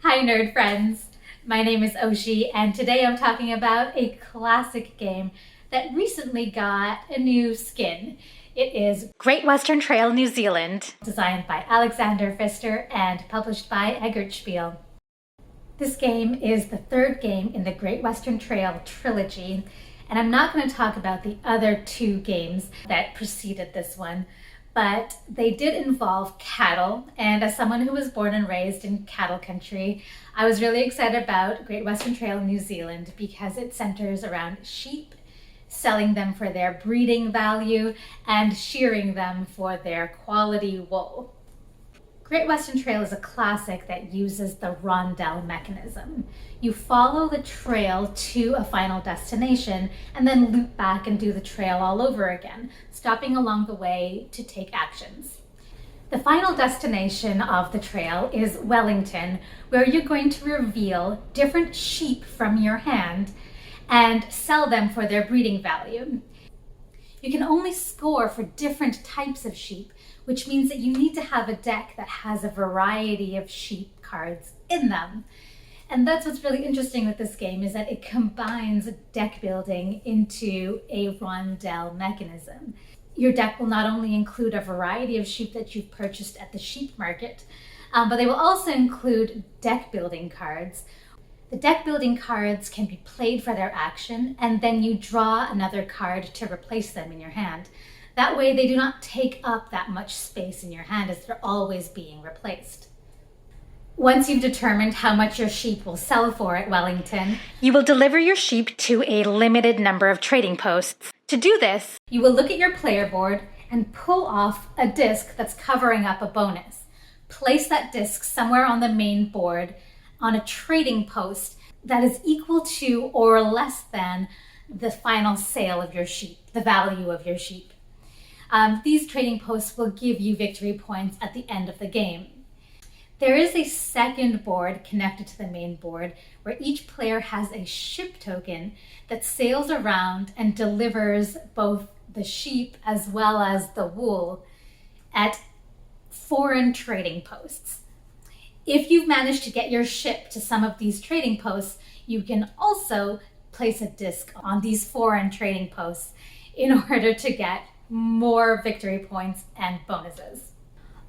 Hi nerd friends! My name is Oshi and today I'm talking about a classic game that recently got a new skin. It is Great Western Trail New Zealand, designed by Alexander Pfister and published by Eggert Spiel. This game is the third game in the Great Western Trail trilogy, and I'm not going to talk about the other two games that preceded this one, but they did involve cattle, and as someone who was born and raised in cattle country, I was really excited about Great Western Trail New Zealand because it centers around sheep, selling them for their breeding value, and shearing them for their quality wool. Great Western Trail is a classic that uses the rondel mechanism. You follow the trail to a final destination and then loop back and do the trail all over again, stopping along the way to take actions. The final destination of the trail is Wellington, where you're going to reveal different sheep from your hand and sell them for their breeding value. You can only score for different types of sheep, which means that you need to have a deck that has a variety of sheep cards in them. And that's what's really interesting with this game, is that it combines deck building into a rondel mechanism. Your deck will not only include a variety of sheep that you've purchased at the sheep market, but they will also include deck building cards. The deck building cards can be played for their action, and then you draw another card to replace them in your hand. That way they do not take up that much space in your hand, as they're always being replaced. Once you've determined how much your sheep will sell for at Wellington, you will deliver your sheep to a limited number of trading posts. To do this, you will look at your player board and pull off a disc that's covering up a bonus. Place that disc somewhere on the main board on a trading post that is equal to or less than the final sale of your sheep, the value of your sheep. These trading posts will give you victory points at the end of the game. There is a second board connected to the main board where each player has a ship token that sails around and delivers both the sheep as well as the wool at foreign trading posts. If you've managed to get your ship to some of these trading posts, you can also place a disc on these foreign trading posts in order to get more victory points and bonuses.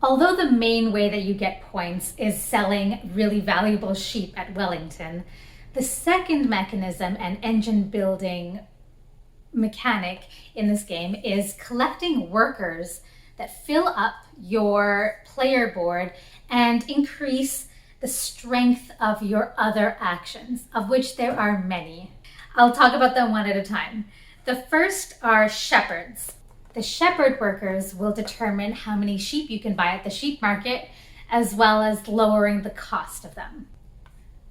Although the main way that you get points is selling really valuable sheep at Wellington, the second mechanism and engine building mechanic in this game is collecting workers that fill up your player board and increase the strength of your other actions, of which there are many. I'll talk about them one at a time. The first are shepherds. The shepherd workers will determine how many sheep you can buy at the sheep market, as well as lowering the cost of them.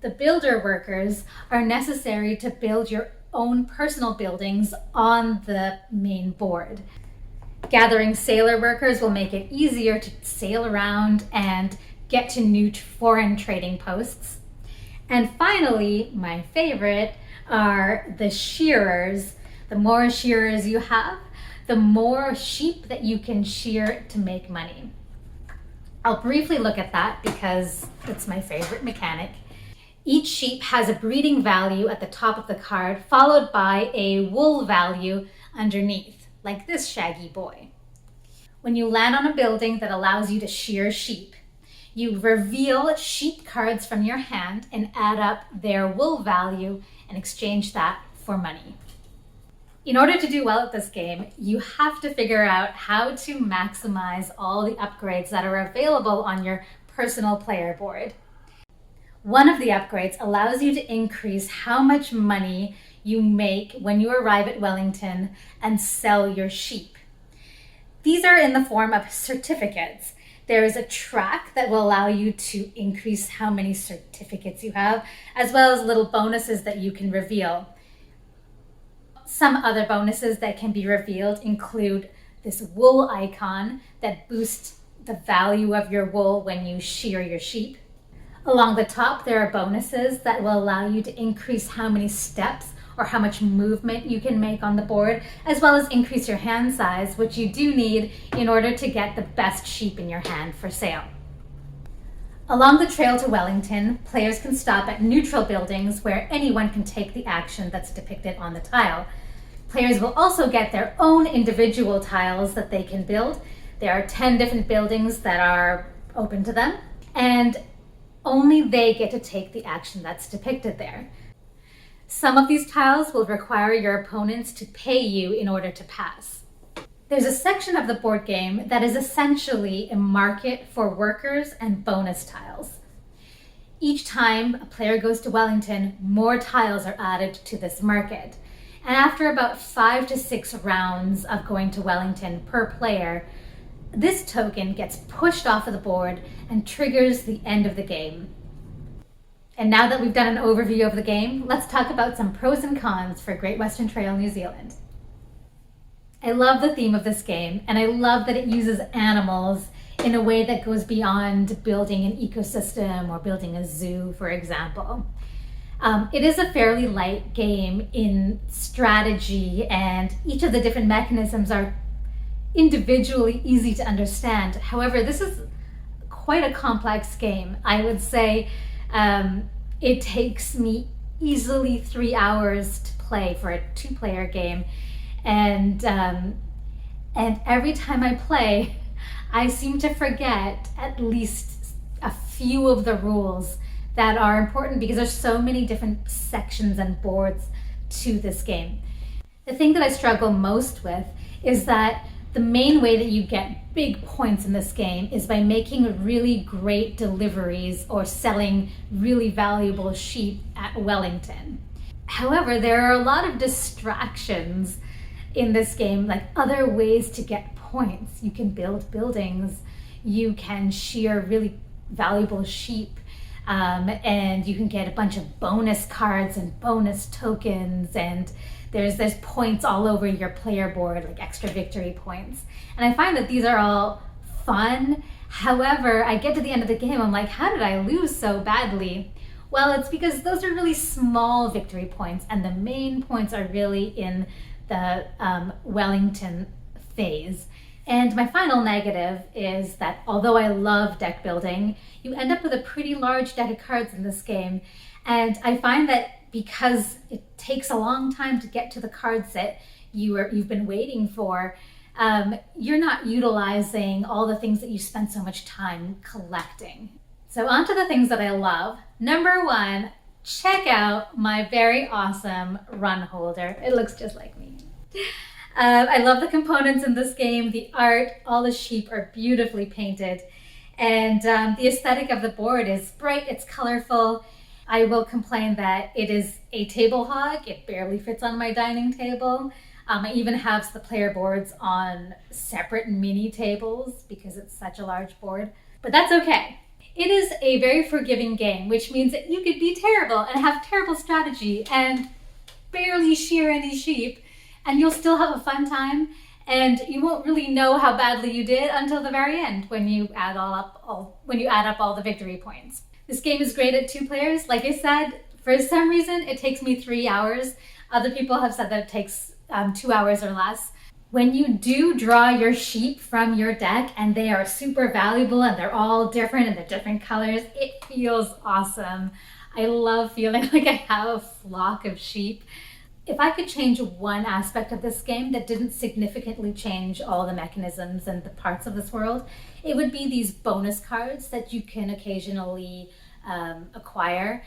The builder workers are necessary to build your own personal buildings on the main board. Gathering sailor workers will make it easier to sail around and get to new foreign trading posts. And finally, my favorite, are the shearers. The more shearers you have, the more sheep that you can shear to make money. I'll briefly look at that because it's my favorite mechanic. Each sheep has a breeding value at the top of the card, followed by a wool value underneath, like this shaggy boy. When you land on a building that allows you to shear sheep, you reveal sheep cards from your hand and add up their wool value and exchange that for money. In order to do well at this game, you have to figure out how to maximize all the upgrades that are available on your personal player board. One of the upgrades allows you to increase how much money you make when you arrive at Wellington and sell your sheep. These are in the form of certificates. There is a track that will allow you to increase how many certificates you have, as well as little bonuses that you can reveal. Some other bonuses that can be revealed include this wool icon that boosts the value of your wool when you shear your sheep. Along the top, there are bonuses that will allow you to increase how many steps or how much movement you can make on the board, as well as increase your hand size, which you do need in order to get the best sheep in your hand for sale. Along the trail to Wellington, players can stop at neutral buildings where anyone can take the action that's depicted on the tile. Players will also get their own individual tiles that they can build. There are 10 different buildings that are open to them, and only they get to take the action that's depicted there. Some of these tiles will require your opponents to pay you in order to pass. There's a section of the board game that is essentially a market for workers and bonus tiles. Each time a player goes to Wellington, more tiles are added to this market. And after about 5 to 6 rounds of going to Wellington per player, this token gets pushed off of the board and triggers the end of the game. And now that we've done an overview of the game, let's talk about some pros and cons for Great Western Trail New Zealand. I love the theme of this game, and I love that it uses animals in a way that goes beyond building an ecosystem or building a zoo, for example. It is a fairly light game in strategy, and each of the different mechanisms are individually easy to understand. However, this is quite a complex game. I would say it takes me easily 3 hours to play for a 2-player game, and every time I play, I seem to forget at least a few of the rules that are important because there's so many different sections and boards to this game. The thing that I struggle most with is that the main way that you get big points in this game is by making really great deliveries or selling really valuable sheep at Wellington. However, there are a lot of distractions in this game, like other ways to get points. You can build buildings, you can shear really valuable sheep, and you can get a bunch of bonus cards and bonus tokens, and there's points all over your player board, like extra victory points. And I find that these are all fun. However, I get to the end of the game, I'm like, how did I lose so badly? Well, it's because those are really small victory points, and the main points are really in the Wellington phase. And my final negative is that although I love deck building, you end up with a pretty large deck of cards in this game. And I find that because it takes a long time to get to the cards that you've been waiting for, you're not utilizing all the things that you spent so much time collecting. So on to the things that I love. Number 1, check out my very awesome run holder. It looks just like me. I love the components in this game, the art, all the sheep are beautifully painted, and the aesthetic of the board is bright, it's colorful. I will complain that it is a table hog. It barely fits on my dining table. I even have the player boards on separate mini tables because it's such a large board, but that's okay. It is a very forgiving game, which means that you could be terrible and have terrible strategy and barely shear any sheep, and you'll still have a fun time, and you won't really know how badly you did until the very end when you add up all the victory points. This game is great at 2 players. Like I said, for some reason it takes me 3 hours. Other people have said that it takes 2 hours or less. When you do draw your sheep from your deck and they are super valuable and they're all different and they're different colors, it feels awesome. I love feeling like I have a flock of sheep. If I could change one aspect of this game that didn't significantly change all the mechanisms and the parts of this world, it would be these bonus cards that you can occasionally acquire.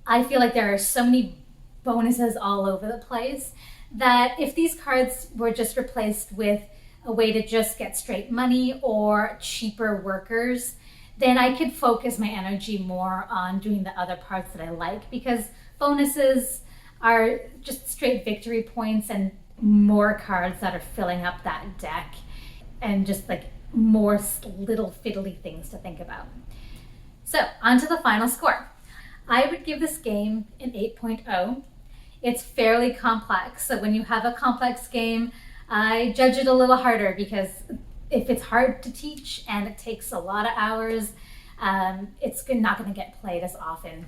I feel like there are so many bonuses all over the place that if these cards were just replaced with a way to just get straight money or cheaper workers, then I could focus my energy more on doing the other parts that I like, because bonuses are just straight victory points and more cards that are filling up that deck and just like more little fiddly things to think about. So on to the final score. I would give this game an 8.0. It's fairly complex, so when you have a complex game, I judge it a little harder, because if it's hard to teach and it takes a lot of hours, it's not going to get played as often.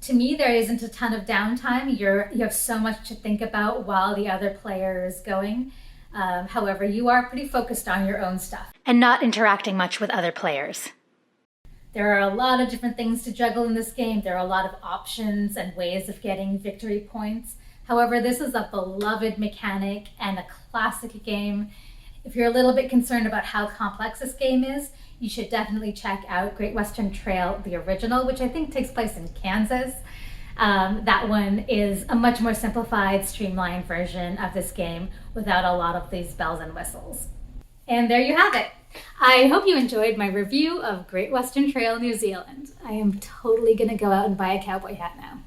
To me, there isn't a ton of downtime. You have so much to think about while the other player is going. However, you are pretty focused on your own stuff and not interacting much with other players. There are a lot of different things to juggle in this game. There are a lot of options and ways of getting victory points. However, this is a beloved mechanic and a classic game. If you're a little bit concerned about how complex this game is, you should definitely check out Great Western Trail, the original, which I think takes place in Kansas. That one is a much more simplified, streamlined version of this game without a lot of these bells and whistles. And there you have it. I hope you enjoyed my review of Great Western Trail, New Zealand. I am totally going to go out and buy a cowboy hat now.